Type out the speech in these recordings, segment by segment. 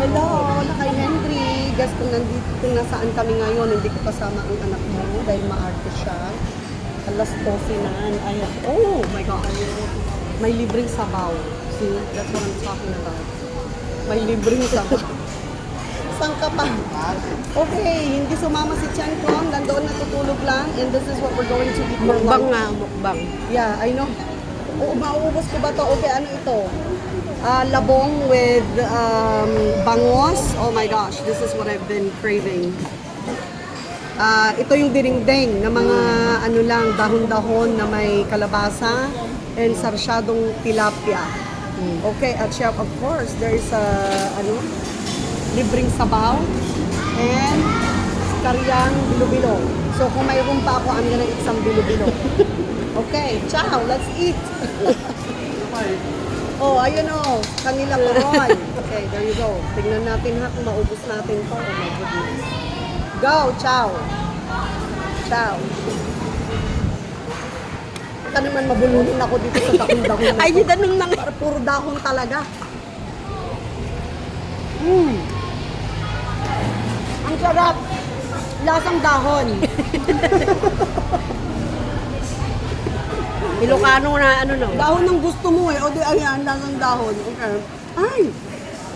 Hello, na kay Henry. Guess kung nandito, kung nasaan kami ngayon, hindi ko kasama ang anak mo dahil maarte siya. Alas 12 na. Ayan. Oh my God. May libreng sabaw. See, that's what I'm talking about. May libreng sabaw. Saan ka pa? Okay, hindi sumama si Chan Kong. Nandoon natutulog lang. And this is what we're going to eat for Mukbang lunch. nga, mukbang. Yeah, I know. Oo, mauubos ko ba to? Okay, ano ito? Labong with bangos. Oh my gosh, this is what I've been craving. Ito yung dirinding na mga ano lang, dahon-dahon na may kalabasa and sarsyadong tilapia. Okay, at chef, of course, there's libreng sabaw and karyang bilo-bilo. So kung mayroon pa ako, I'm gonna eat some bilo-bilo. Okay, ciao, let's eat. Oh, ayun o, kanila koron. Okay, there you go. Tingnan natin ha kung maubos natin to. Oh my goodness. Go, ciao. Ciao. Baka naman mabulunin ako dito sa dahon-dahon na Ay, to. danong nang... Para puro dahon talaga. Ang sarap. Lasang dahon. Ilocano na ano no. Dahon ng gusto mo eh. O di ayan, lasang dahon. Okay. Ay,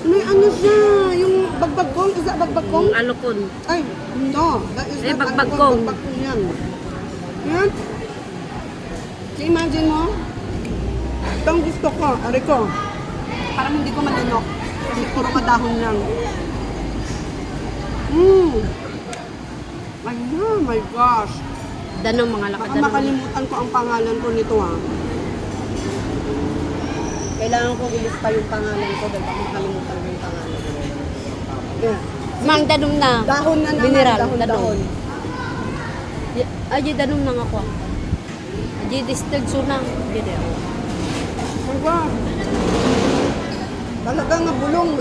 may ano siya. Yung bagbagkong. Isa bagbagkong? Alokon. Ay, no. That is Eh, not bagbagkong. Bagbagkong yan. Yan. Imagine mo. Ito ang gusto ko. Ari ko. Parang hindi ko malunok. Kasi puro kadahon lang. Ay, oh my gosh. Danong mga Baka lakadan. makalimutan ko ang pangalan ko nito Kailangan ko ilista yung pangalan ko dahil baka makalimutan ko yung pangalan ko. Yeah. Mang danong na. Dahon na naman. Mineral, Dahon. danong. Ay, danong na nga ko. Ay, distilled sunang. Gede. Oh God. Talaga nga bulong.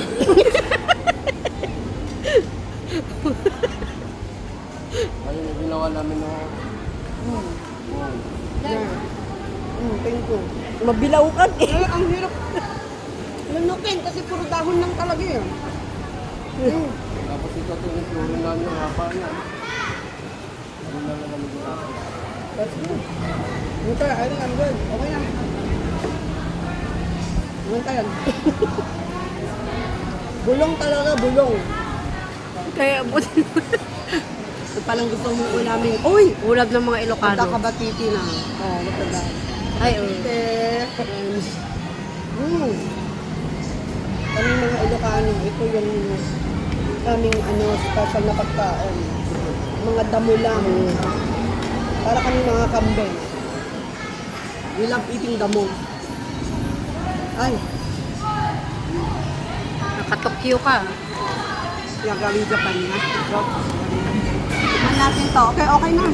Ayun yung ginawa namin no. Yeah. Thank you. Mabilaukan eh. Ay, ang hirap. Lunukin kasi puro dahon lang talaga eh. Tapos ito tinutulong namin yung hapa niya. Doon na lang kami ginagawa. That's good. Okay, I think I'm good. Okay na. Ano yan? Bulong talaga, bulong. Kaya buti Ito palang gusto mong ulamin. Uy! ulab ng mga Ilocano. Kabatiti na. Oh, look at that. Ay, Kaming mga Ilocano, ito yung kaming special na pagkain. Mga damo lang. Para kami mga kambing. We love eating damo. Ay, Nakatokyo ka. yung galing Japan na. Tikman natin to. Okay, okay na.